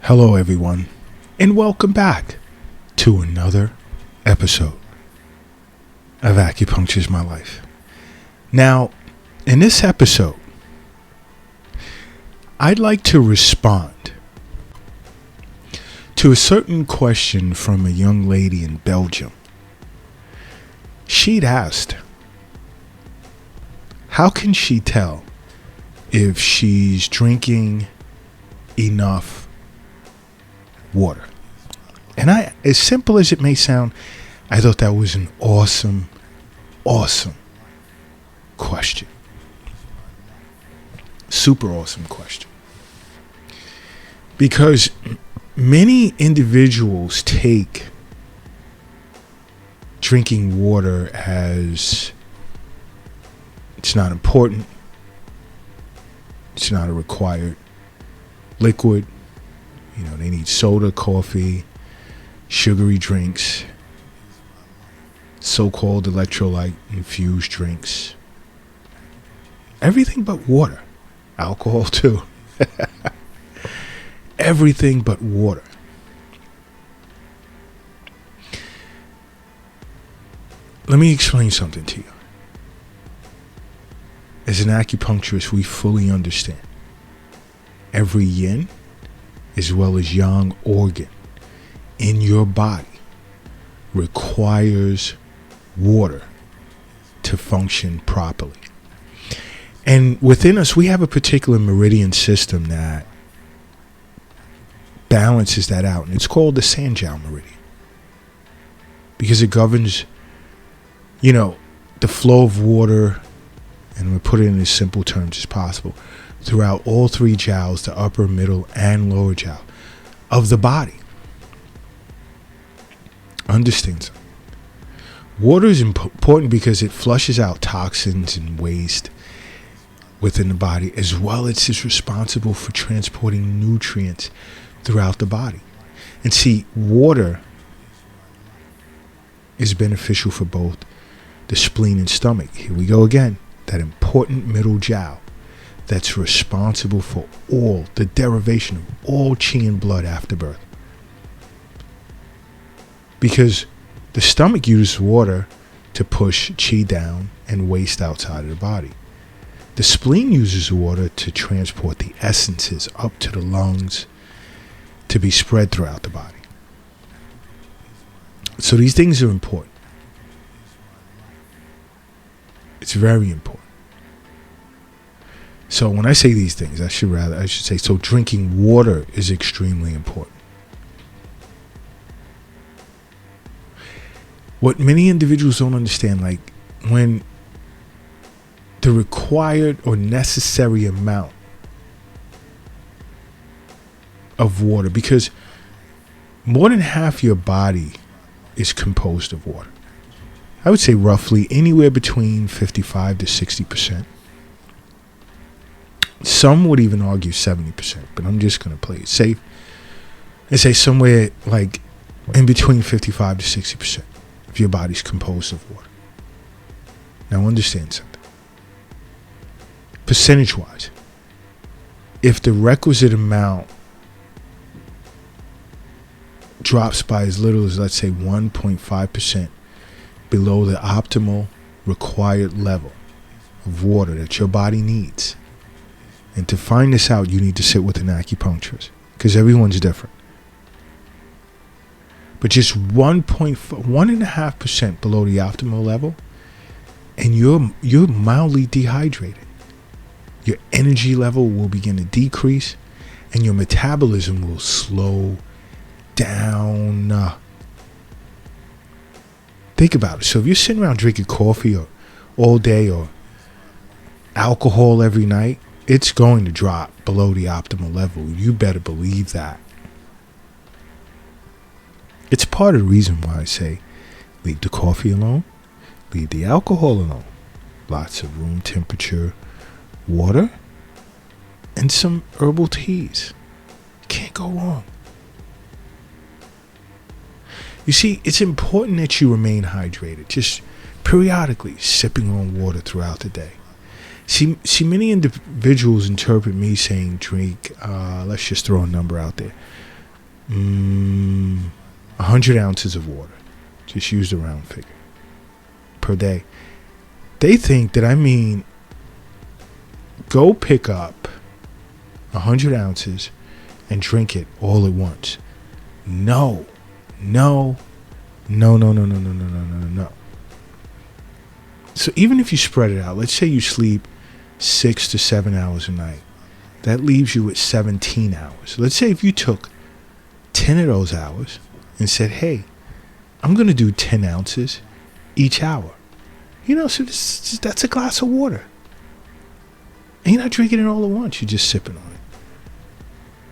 Hello, everyone, and welcome back to another episode of Acupuncture's My Life. Now, in this episode, I'd like to respond to a certain question from a young lady in Belgium. She'd asked, how can she tell if she's drinking enough water? And as simple as it may sound, I thought that was an awesome question. Super awesome question. Because many individuals take drinking water as it's not important, it's not a required liquid. You know, they need soda, coffee, sugary drinks, so-called electrolyte infused drinks. Everything but water. Alcohol too. Everything but water. Let me explain something to you. As an acupuncturist, we fully understand every yin as well as yang organ in your body requires water to function properly. And within us, we have a particular meridian system that balances that out, and it's called the Sanjiao meridian, because it governs, the flow of water, and we put it in as simple terms as possible, throughout all three jiaos, the upper, middle, and lower jiao of the body. Understand something. Water is important because it flushes out toxins and waste within the body, as well as it's responsible for transporting nutrients throughout the body. And see, water is beneficial for both the spleen and stomach. Here we go again. That important middle jiao that's responsible for all the derivation of all qi and blood after birth. Because the stomach uses water to push qi down and waste outside of the body. The spleen uses water to transport the essences up to the lungs to be spread throughout the body. So these things are important. It's very important. So when I say these things, I should say, so drinking water is extremely important. What many individuals don't understand, like when the required or necessary amount of water, because more than half your body is composed of water. I would say roughly anywhere between 55 to 60%. Some would even argue 70%, but I'm just going to play it safe and say somewhere like in between 55 to 60% of your body's composed of water. Now understand something. Percentage-wise, if the requisite amount drops by as little as, let's say, 1.5% below the optimal required level of water that your body needs, and to find this out, you need to sit with an acupuncturist, because everyone's different. But just 1.5% below the optimal level, and you're mildly dehydrated. Your energy level will begin to decrease, and your metabolism will slow down. Think about it. So if you're sitting around drinking coffee all day or alcohol every night, it's going to drop below the optimal level. You better believe that. It's part of the reason why I say leave the coffee alone, leave the alcohol alone. Lots of room temperature water and some herbal teas. Can't go wrong. You see, it's important that you remain hydrated, just periodically sipping on water throughout the day. See, many individuals interpret me saying drink, let's just throw a number out there, 100 ounces of water. Just use the round figure per day. They think that I mean go pick up 100 ounces and drink it all at once. No. So even if you spread it out, let's say you sleep 6 to 7 hours a night. That leaves you with 17 hours. Let's say if you took 10 of those hours and said, hey, I'm going to do 10 ounces each hour. So that's a glass of water. And you're not drinking it all at once. You're just sipping on it.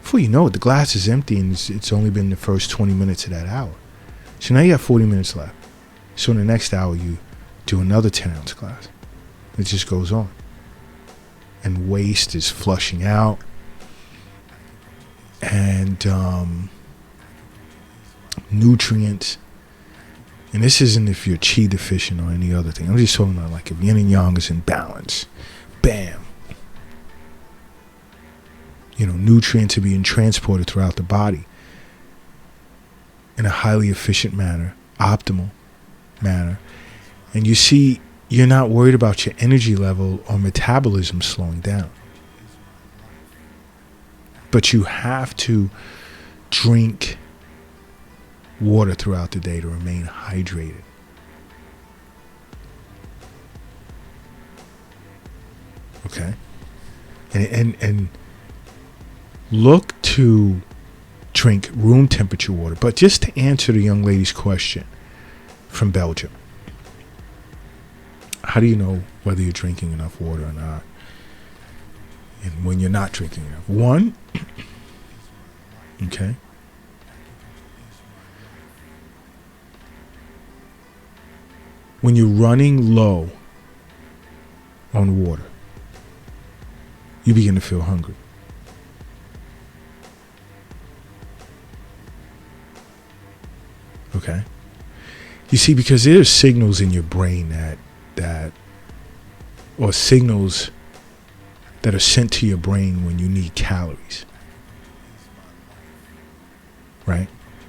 Before you know it, the glass is empty and it's only been the first 20 minutes of that hour. So now you have 40 minutes left. So in the next hour, you do another 10-ounce glass. It just goes on. And waste is flushing out. And nutrients. And this isn't if you're chi deficient or any other thing. I'm just talking about like if yin and yang is in balance. Bam. Nutrients are being transported throughout the body in a highly efficient manner, optimal manner. And you see, you're not worried about your energy level or metabolism slowing down. But you have to drink water throughout the day to remain hydrated. Okay? And look to drink room temperature water. But just to answer the young lady's question from Belgium, how do you know whether you're drinking enough water or not? And when you're not drinking enough? One, okay, when you're running low on water, you begin to feel hungry. Okay? You see, because there's signals in your brain or signals that are sent to your brain when you need calories. Right?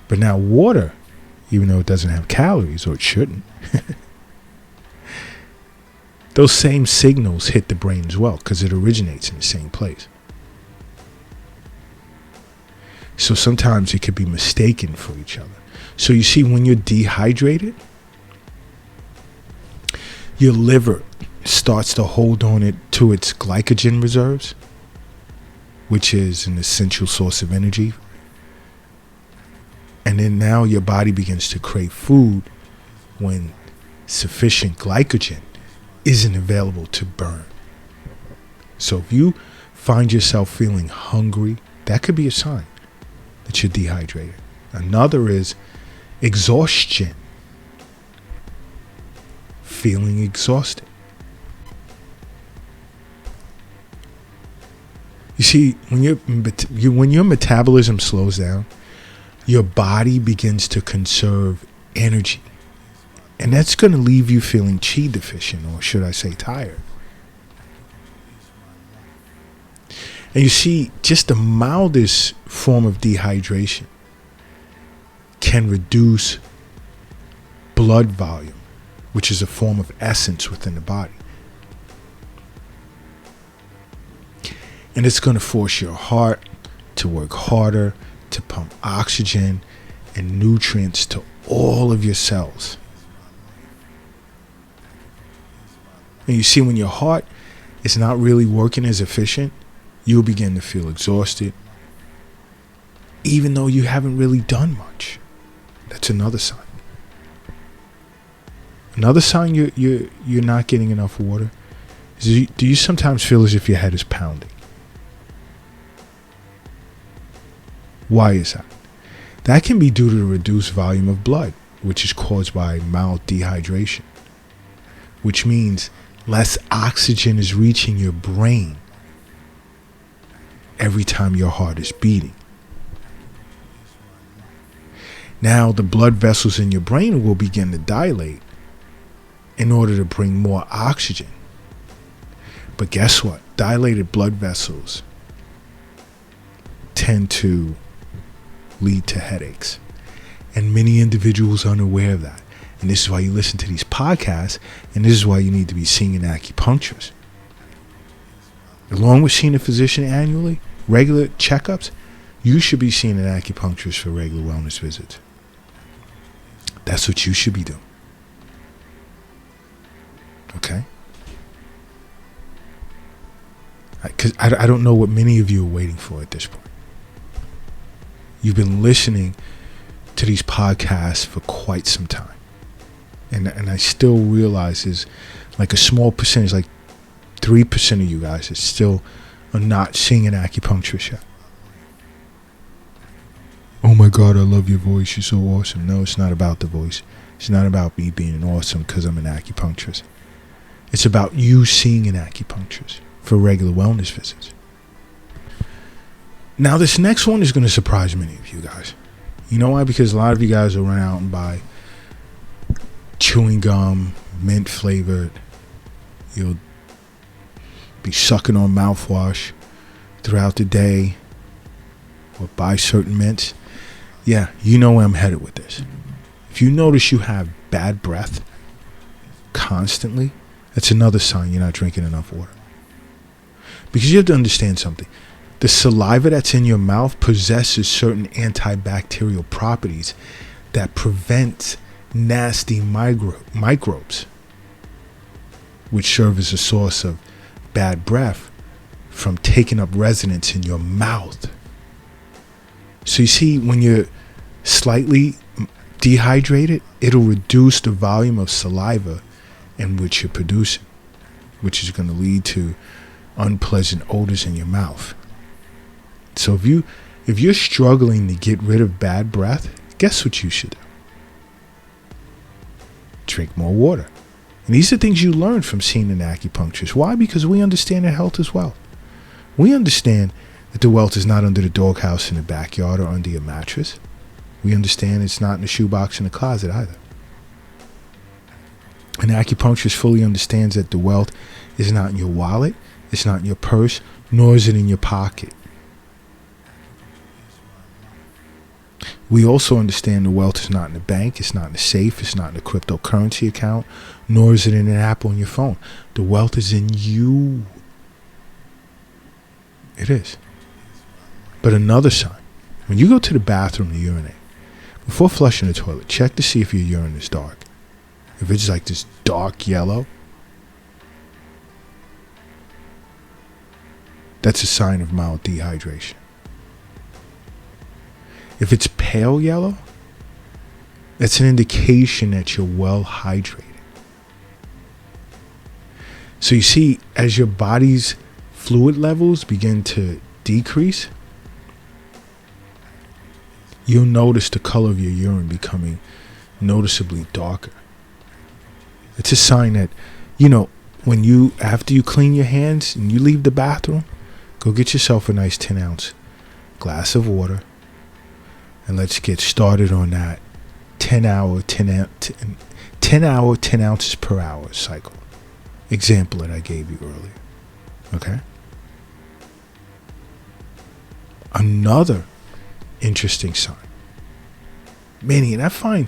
But now water, even though it doesn't have calories, or it shouldn't, those same signals hit the brain as well because it originates in the same place. So sometimes it could be mistaken for each other. So you see, when you're dehydrated, your liver starts to hold on to its glycogen reserves, which is an essential source of energy. And then now your body begins to crave food when sufficient glycogen isn't available to burn. So if you find yourself feeling hungry, that could be a sign that you're dehydrated. Another is exhaustion. Feeling exhausted. You see, when your metabolism slows down, your body begins to conserve energy. And that's going to leave you feeling chi deficient, or should I say tired. And you see, just the mildest form of dehydration can reduce blood volume, which is a form of essence within the body. And it's going to force your heart to work harder, to pump oxygen and nutrients to all of your cells. And you see, when your heart is not really working as efficient, you'll begin to feel exhausted, even though you haven't really done much. That's another sign. Another sign you're not getting enough water is, do you sometimes feel as if your head is pounding? Why is that? That can be due to the reduced volume of blood, which is caused by mild dehydration, which means less oxygen is reaching your brain every time your heart is beating. Now the blood vessels in your brain will begin to dilate in order to bring more oxygen. But guess what? Dilated blood vessels tend to lead to headaches. And many individuals are unaware of that. And this is why you listen to these podcasts, and this is why you need to be seeing an acupuncturist. Along with seeing a physician annually, regular checkups, you should be seeing an acupuncturist for regular wellness visits. That's what you should be doing. Okay? Because I don't know what many of you are waiting for at this point. You've been listening to these podcasts for quite some time. And I still realize there's like a small percentage, like 3% of you guys that still are not seeing an acupuncturist yet. Oh my God, I love your voice. You're so awesome. No, it's not about the voice. It's not about me being awesome because I'm an acupuncturist. It's about you seeing an acupuncturist for regular wellness visits. Now, this next one is going to surprise many of you guys. You know why? Because a lot of you guys will run out and buy chewing gum, mint flavored. You'll be sucking on mouthwash throughout the day or buy certain mints. Yeah, you know where I'm headed with this. If you notice you have bad breath constantly, that's another sign you're not drinking enough water. Because you have to understand something. The saliva that's in your mouth possesses certain antibacterial properties that prevent nasty microbes, which serve as a source of bad breath, from taking up residence in your mouth. So you see, when you're slightly dehydrated, it'll reduce the volume of saliva in which you're producing, which is going to lead to unpleasant odors in your mouth. So if you're struggling to get rid of bad breath, guess what you should do? Drink more water. And these are things you learn from seeing an acupuncturist. Why? Because we understand that health is wealth. We understand that the wealth is not under the doghouse in the backyard or under your mattress. We understand it's not in the shoebox in the closet either. An acupuncturist fully understands that the wealth is not in your wallet, it's not in your purse, nor is it in your pocket. We also understand the wealth is not in the bank, it's not in the safe, it's not in the cryptocurrency account, nor is it in an app on your phone. The wealth is in you. It is. But another sign, when you go to the bathroom to urinate, before flushing the toilet, check to see if your urine is dark. If it's like this dark yellow, that's a sign of mild dehydration. If it's pale yellow, that's an indication that you're well hydrated. So you see, as your body's fluid levels begin to decrease, you'll notice the color of your urine becoming noticeably darker. It's a sign that, after you clean your hands and you leave the bathroom, go get yourself a nice 10-ounce glass of water. And let's get started on that 10 ounces per hour cycle example that I gave you earlier. Okay? Another interesting sign. And I find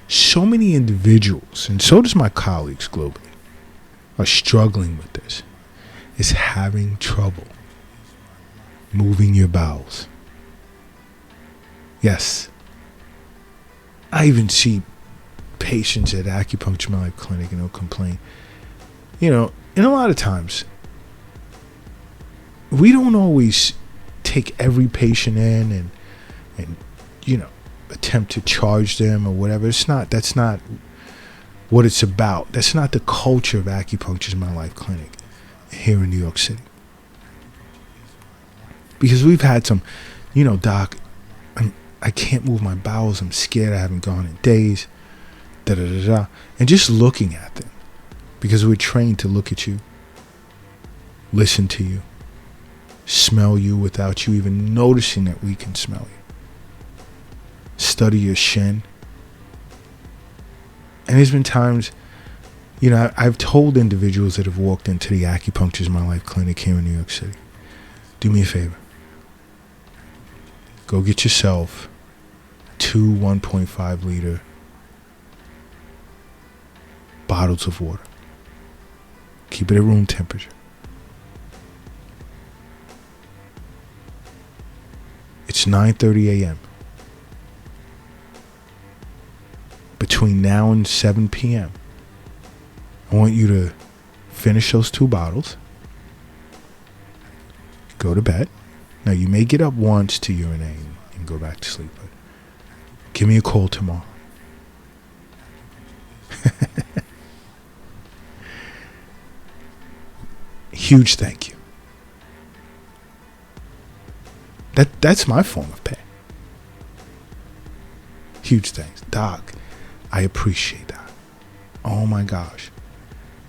so many individuals, and so does my colleagues globally, are struggling with this, is having trouble moving your bowels. Yes. I even see patients at Acupuncture My Life Clinic, complain. And a lot of times, we don't always take every patient in and attempt to charge them or whatever. That's not what it's about. That's not the culture of Acupuncture My Life Clinic here in New York City. Because we've had some, doc, I can't move my bowels. I'm scared. I haven't gone in days. And just looking at them, because we're trained to look at you, listen to you, smell you without you even noticing that we can smell you, study your shin. And there's been times, I've told individuals that have walked into the Acupuncture My Life Clinic here in New York City, do me a favor. Go get yourself 2 1.5 liter bottles of water. Keep it at room temperature. It's 9:30 a.m. Between now and 7 p.m., I want you to finish those 2 bottles. Go to bed. Now, you may get up once to urinate and go back to sleep, but give me a call tomorrow. Huge thank you. That's my form of pay. Huge thanks. Doc, I appreciate that. Oh my gosh.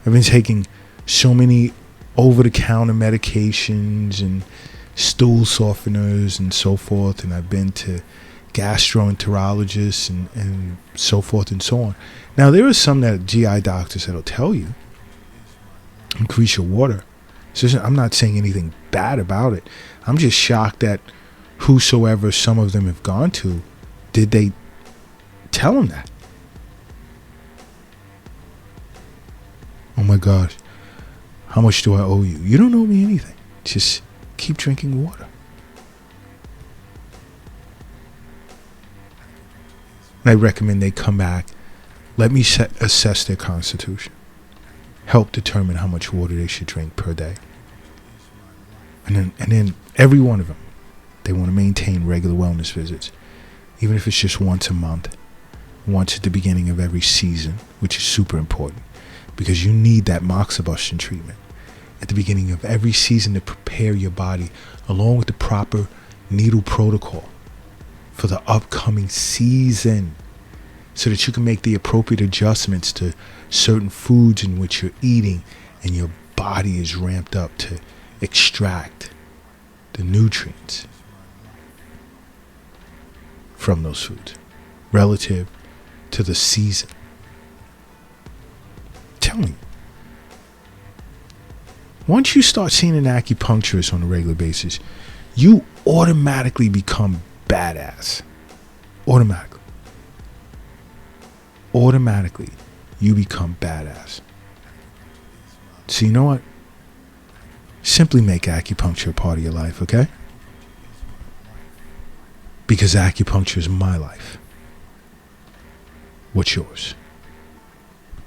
I've been taking so many over-the-counter medications and stool softeners and so forth, and I've been to gastroenterologists and so forth and so on. Now, there are some that GI doctors that'll tell you, increase your water. So I'm not saying anything bad about it. I'm just shocked that whosoever some of them have gone to, did they tell them that? Oh my gosh, how much do I owe you? You don't owe me anything. Just keep drinking water. And I recommend they come back. Let me assess their constitution. Help determine how much water they should drink per day. And then every one of them, they want to maintain regular wellness visits, even if it's just once a month, once at the beginning of every season, which is super important because you need that moxibustion treatment at the beginning of every season to prepare your body along with the proper needle protocol for the upcoming season so that you can make the appropriate adjustments to certain foods in which you're eating and your body is ramped up to extract the nutrients from those foods relative to the season. Tell me, once you start seeing an acupuncturist on a regular basis, you automatically become badass. Automatically, you become badass. So you know what? Simply make acupuncture a part of your life, okay? Because acupuncture is my life. What's yours?